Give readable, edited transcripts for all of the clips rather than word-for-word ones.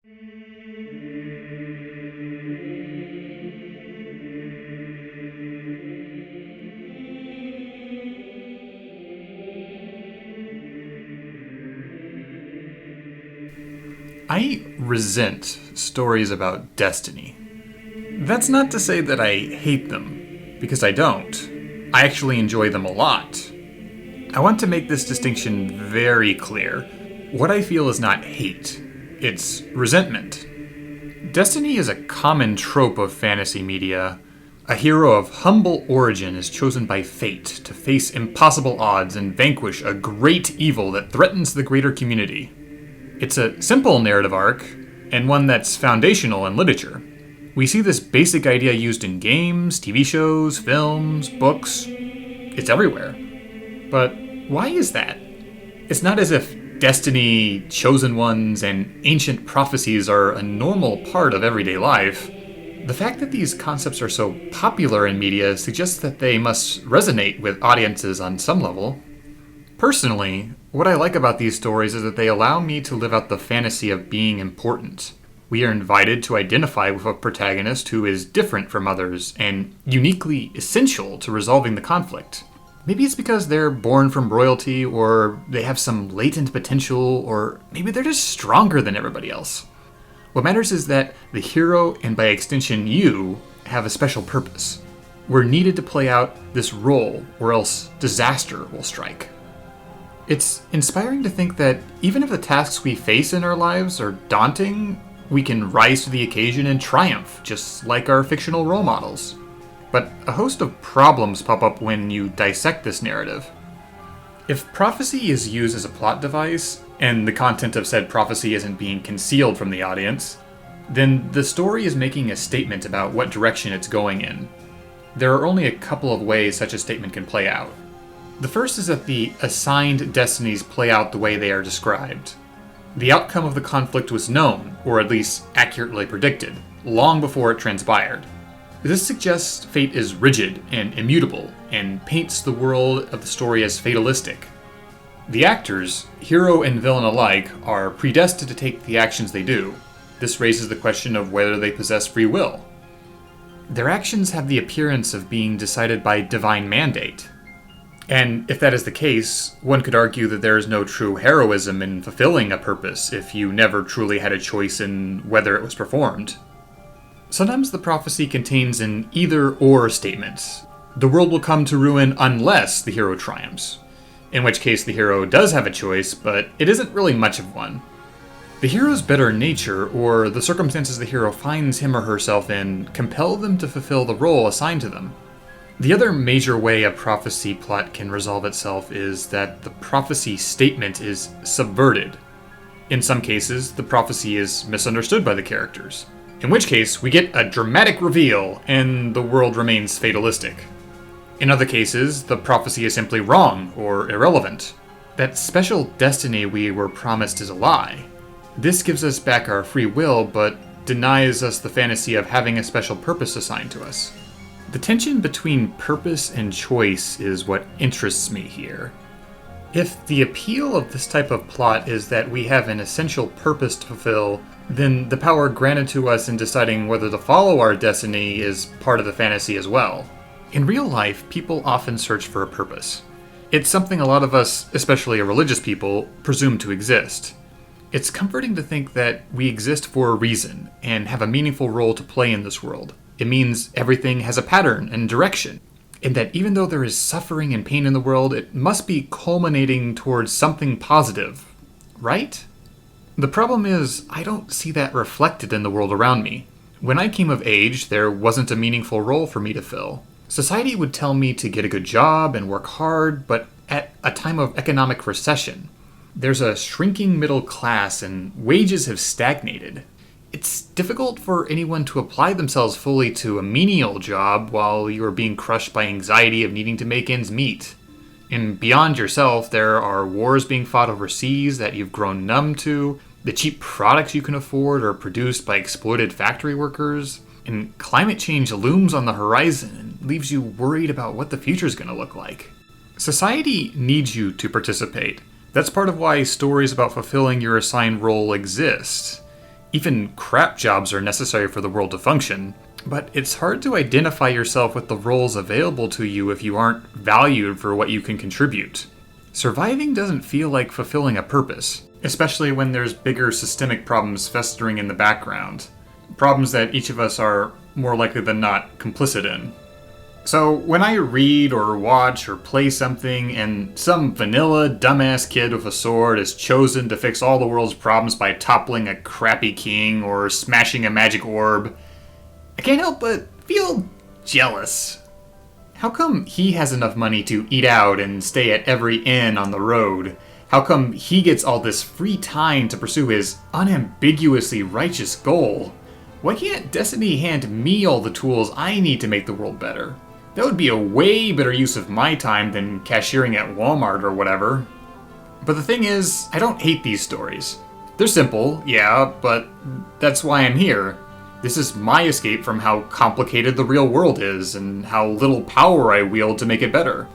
I resent stories about destiny. That's not to say that I hate them, because I don't. I actually enjoy them a lot. I want to make this distinction very clear. What I feel is not hate, it's resentment. Destiny is a common trope of fantasy media. A hero of humble origin is chosen by fate to face impossible odds and vanquish a great evil that threatens the greater community. It's a simple narrative arc, and one that's foundational in literature. We see this basic idea used in games, TV shows, films, books. It's everywhere. But why is that? It's not as if destiny, chosen ones, and ancient prophecies are a normal part of everyday life. The fact that these concepts are so popular in media suggests that they must resonate with audiences on some level. Personally, what I like about these stories is that they allow me to live out the fantasy of being important. We are invited to identify with a protagonist who is different from others and uniquely essential to resolving the conflict. Maybe it's because they're born from royalty, or they have some latent potential, or maybe they're just stronger than everybody else. What matters is that the hero, and by extension you, have a special purpose. We're needed to play out this role, or else disaster will strike. It's inspiring to think that even if the tasks we face in our lives are daunting, we can rise to the occasion and triumph, just like our fictional role models. But a host of problems pop up when you dissect this narrative. If prophecy is used as a plot device, and the content of said prophecy isn't being concealed from the audience, then the story is making a statement about what direction it's going in. There are only a couple of ways such a statement can play out. The first is that the assigned destinies play out the way they are described. The outcome of the conflict was known, or at least accurately predicted, long before it transpired. This suggests fate is rigid and immutable, and paints the world of the story as fatalistic. The actors, hero and villain alike, are predestined to take the actions they do. This raises the question of whether they possess free will. Their actions have the appearance of being decided by divine mandate. And if that is the case, one could argue that there is no true heroism in fulfilling a purpose if you never truly had a choice in whether it was performed. Sometimes the prophecy contains an either-or statement. The world will come to ruin unless the hero triumphs. In which case the hero does have a choice, but it isn't really much of one. The hero's better nature, or the circumstances the hero finds him or herself in, compel them to fulfill the role assigned to them. The other major way a prophecy plot can resolve itself is that the prophecy statement is subverted. In some cases, the prophecy is misunderstood by the characters, in which case we get a dramatic reveal and the world remains fatalistic. In other cases, the prophecy is simply wrong or irrelevant. That special destiny we were promised is a lie. This gives us back our free will, but denies us the fantasy of having a special purpose assigned to us. The tension between purpose and choice is what interests me here. If the appeal of this type of plot is that we have an essential purpose to fulfill, then the power granted to us in deciding whether to follow our destiny is part of the fantasy as well. In real life, people often search for a purpose. It's something a lot of us, especially religious people, presume to exist. It's comforting to think that we exist for a reason and have a meaningful role to play in this world. It means everything has a pattern and direction, and that even though there is suffering and pain in the world, it must be culminating towards something positive, right? The problem is, I don't see that reflected in the world around me. When I came of age, there wasn't a meaningful role for me to fill. Society would tell me to get a good job and work hard, but at a time of economic recession, there's a shrinking middle class and wages have stagnated. It's difficult for anyone to apply themselves fully to a menial job while you are being crushed by anxiety of needing to make ends meet. And beyond yourself, there are wars being fought overseas that you've grown numb to, the cheap products you can afford are produced by exploited factory workers, and climate change looms on the horizon and leaves you worried about what the future's going to look like. Society needs you to participate. That's part of why stories about fulfilling your assigned role exist. Even crap jobs are necessary for the world to function, but it's hard to identify yourself with the roles available to you if you aren't valued for what you can contribute. Surviving doesn't feel like fulfilling a purpose, especially when there's bigger systemic problems festering in the background. Problems that each of us are more likely than not complicit in. So when I read or watch or play something and some vanilla dumbass kid with a sword is chosen to fix all the world's problems by toppling a crappy king or smashing a magic orb, I can't help but feel jealous. How come he has enough money to eat out and stay at every inn on the road? How come he gets all this free time to pursue his unambiguously righteous goal? Why can't Destiny hand me all the tools I need to make the world better? That would be a way better use of my time than cashiering at Walmart or whatever. But the thing is, I don't hate these stories. They're simple, yeah, but that's why I'm here. This is my escape from how complicated the real world is and how little power I wield to make it better.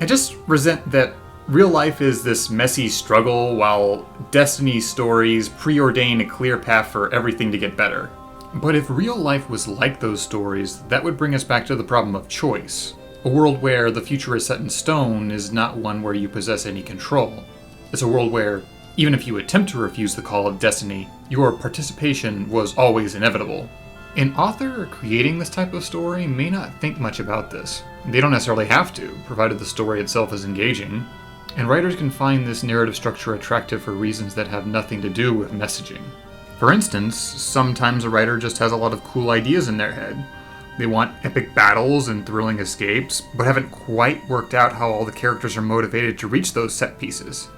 I just resent that real life is this messy struggle while Destiny stories preordain a clear path for everything to get better. But if real life was like those stories, that would bring us back to the problem of choice. A world where the future is set in stone is not one where you possess any control. It's a world where, even if you attempt to refuse the call of destiny, your participation was always inevitable. An author creating this type of story may not think much about this. They don't necessarily have to, provided the story itself is engaging. And writers can find this narrative structure attractive for reasons that have nothing to do with messaging. For instance, sometimes a writer just has a lot of cool ideas in their head. They want epic battles and thrilling escapes, but haven't quite worked out how all the characters are motivated to reach those set pieces.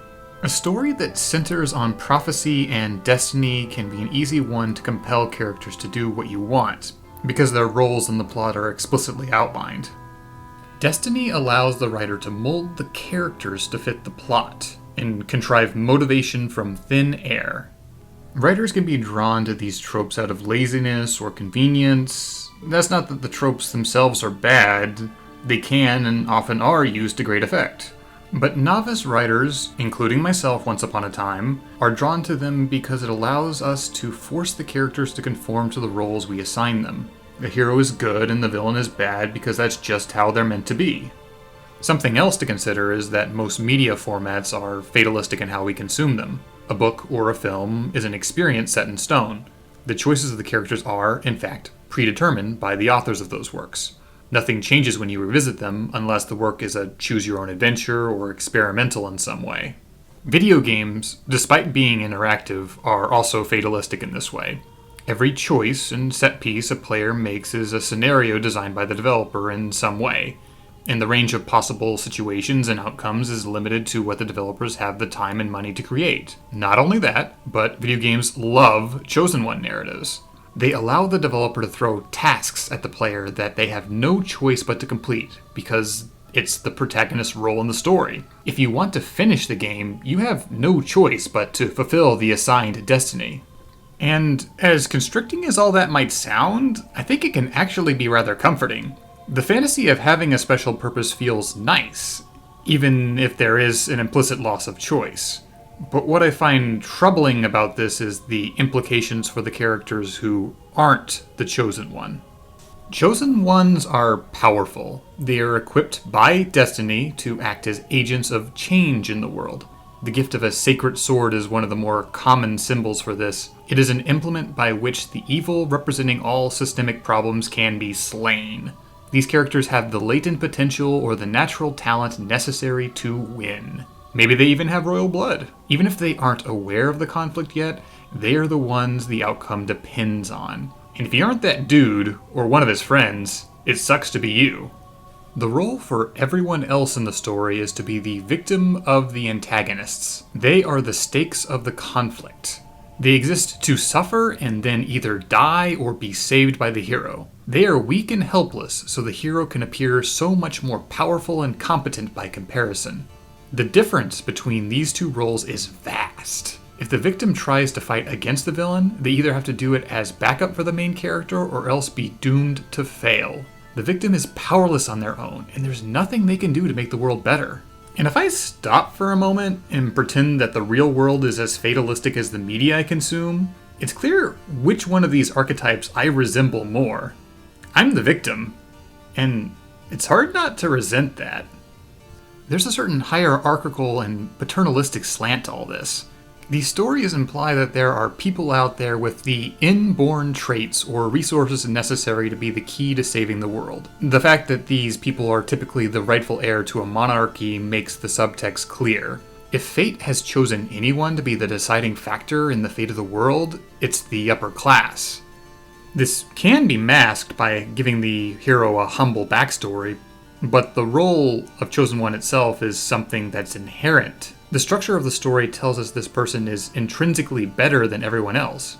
A story that centers on prophecy and destiny can be an easy one to compel characters to do what you want, because their roles in the plot are explicitly outlined. Destiny allows the writer to mold the characters to fit the plot, and contrive motivation from thin air. Writers can be drawn to these tropes out of laziness or convenience. That's not that the tropes themselves are bad. They can and often are used to great effect. But novice writers, including myself once upon a time, are drawn to them because it allows us to force the characters to conform to the roles we assign them. The hero is good and the villain is bad because that's just how they're meant to be. Something else to consider is that most media formats are fatalistic in how we consume them. A book or a film is an experience set in stone. The choices of the characters are, in fact, predetermined by the authors of those works. Nothing changes when you revisit them unless the work is a choose-your-own-adventure or experimental in some way. Video games, despite being interactive, are also fatalistic in this way. Every choice and set piece a player makes is a scenario designed by the developer in some way, and the range of possible situations and outcomes is limited to what the developers have the time and money to create. Not only that, but video games love chosen one narratives. They allow the developer to throw tasks at the player that they have no choice but to complete, because it's the protagonist's role in the story. If you want to finish the game, you have no choice but to fulfill the assigned destiny. And as constricting as all that might sound, I think it can actually be rather comforting. The fantasy of having a special purpose feels nice, even if there is an implicit loss of choice. But what I find troubling about this is the implications for the characters who aren't the chosen one. Chosen ones are powerful. They are equipped by destiny to act as agents of change in the world. The gift of a sacred sword is one of the more common symbols for this. It is an implement by which the evil representing all systemic problems can be slain. These characters have the latent potential or the natural talent necessary to win. Maybe they even have royal blood. Even if they aren't aware of the conflict yet, they are the ones the outcome depends on. And if you aren't that dude, or one of his friends, it sucks to be you. The role for everyone else in the story is to be the victim of the antagonists. They are the stakes of the conflict. They exist to suffer and then either die or be saved by the hero. They are weak and helpless, so the hero can appear so much more powerful and competent by comparison. The difference between these two roles is vast. If the victim tries to fight against the villain, they either have to do it as backup for the main character or else be doomed to fail. The victim is powerless on their own, and there's nothing they can do to make the world better. And if I stop for a moment and pretend that the real world is as fatalistic as the media I consume, It's clear which one of these archetypes I resemble more. I'm the victim, and it's hard not to resent that. There's a certain hierarchical and paternalistic slant to all this. These stories imply that there are people out there with the inborn traits or resources necessary to be the key to saving the world. The fact that these people are typically the rightful heir to a monarchy makes the subtext clear. If fate has chosen anyone to be the deciding factor in the fate of the world, it's the upper class. This can be masked by giving the hero a humble backstory, but the role of Chosen One itself is something that's inherent. The structure of the story tells us this person is intrinsically better than everyone else.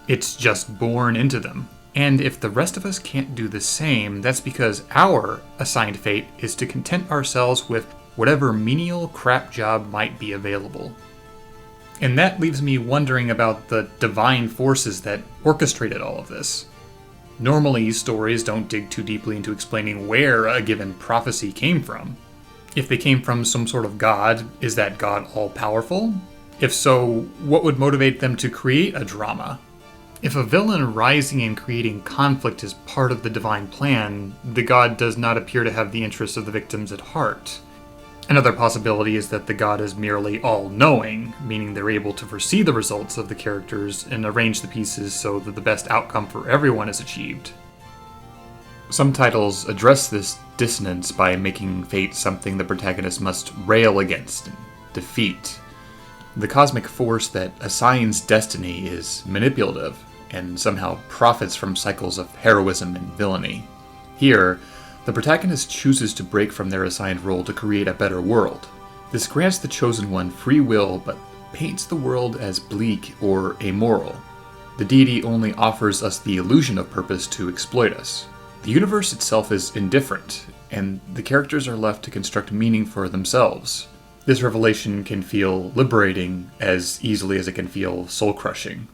It's just born into them. And if the rest of us can't do the same, that's because our assigned fate is to content ourselves with whatever menial crap job might be available. And that leaves me wondering about the divine forces that orchestrated all of this. Normally, stories don't dig too deeply into explaining where a given prophecy came from. If they came from some sort of god, is that god all-powerful? If so, what would motivate them to create a drama? If a villain rising and creating conflict is part of the divine plan, the god does not appear to have the interests of the victims at heart. Another possibility is that the god is merely all-knowing, meaning they're able to foresee the results of the characters and arrange the pieces so that the best outcome for everyone is achieved. Some titles address this dissonance by making fate something the protagonist must rail against and defeat. The cosmic force that assigns destiny is manipulative and somehow profits from cycles of heroism and villainy. Here, the protagonist chooses to break from their assigned role to create a better world. This grants the Chosen One free will, but paints the world as bleak or amoral. The deity only offers us the illusion of purpose to exploit us. The universe itself is indifferent, and the characters are left to construct meaning for themselves. This revelation can feel liberating as easily as it can feel soul-crushing.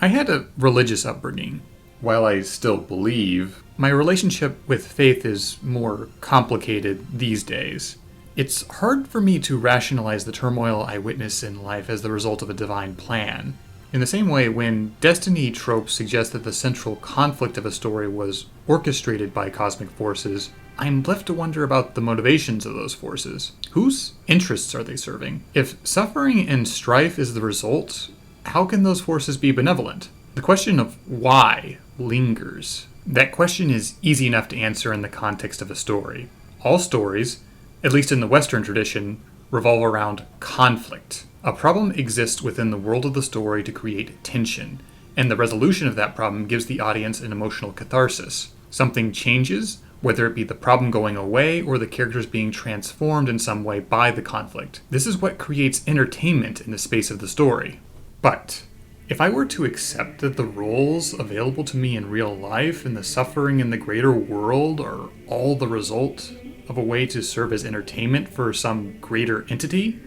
I had a religious upbringing. While I still believe, my relationship with faith is more complicated these days. It's hard for me to rationalize the turmoil I witness in life as the result of a divine plan. In the same way, when destiny tropes suggest that the central conflict of a story was orchestrated by cosmic forces, I'm left to wonder about the motivations of those forces. Whose interests are they serving? If suffering and strife is the result, how can those forces be benevolent? The question of why lingers. That question is easy enough to answer in the context of a story. All stories, at least in the Western tradition, revolve around conflict. A problem exists within the world of the story to create tension, and the resolution of that problem gives the audience an emotional catharsis. Something changes, whether it be the problem going away or the characters being transformed in some way by the conflict. This is what creates entertainment in the space of the story. But if I were to accept that the roles available to me in real life and the suffering in the greater world are all the result of a way to serve as entertainment for some greater entity,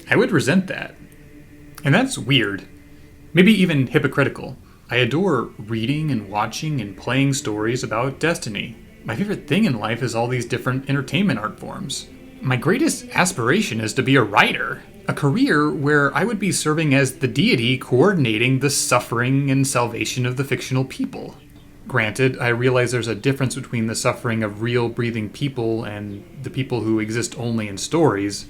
I would resent that. And that's weird. Maybe even hypocritical. I adore reading and watching and playing stories about destiny. My favorite thing in life is all these different entertainment art forms. My greatest aspiration is to be a writer. A career where I would be serving as the deity coordinating the suffering and salvation of the fictional people. Granted, I realize there's a difference between the suffering of real breathing people and the people who exist only in stories,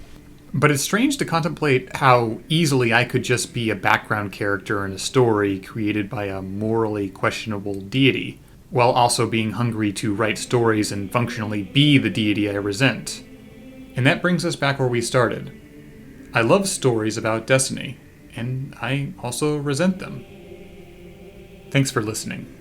but it's strange to contemplate how easily I could just be a background character in a story created by a morally questionable deity, while also being hungry to write stories and functionally be the deity I resent. And that brings us back where we started. I love stories about destiny, and I also resent them. Thanks for listening.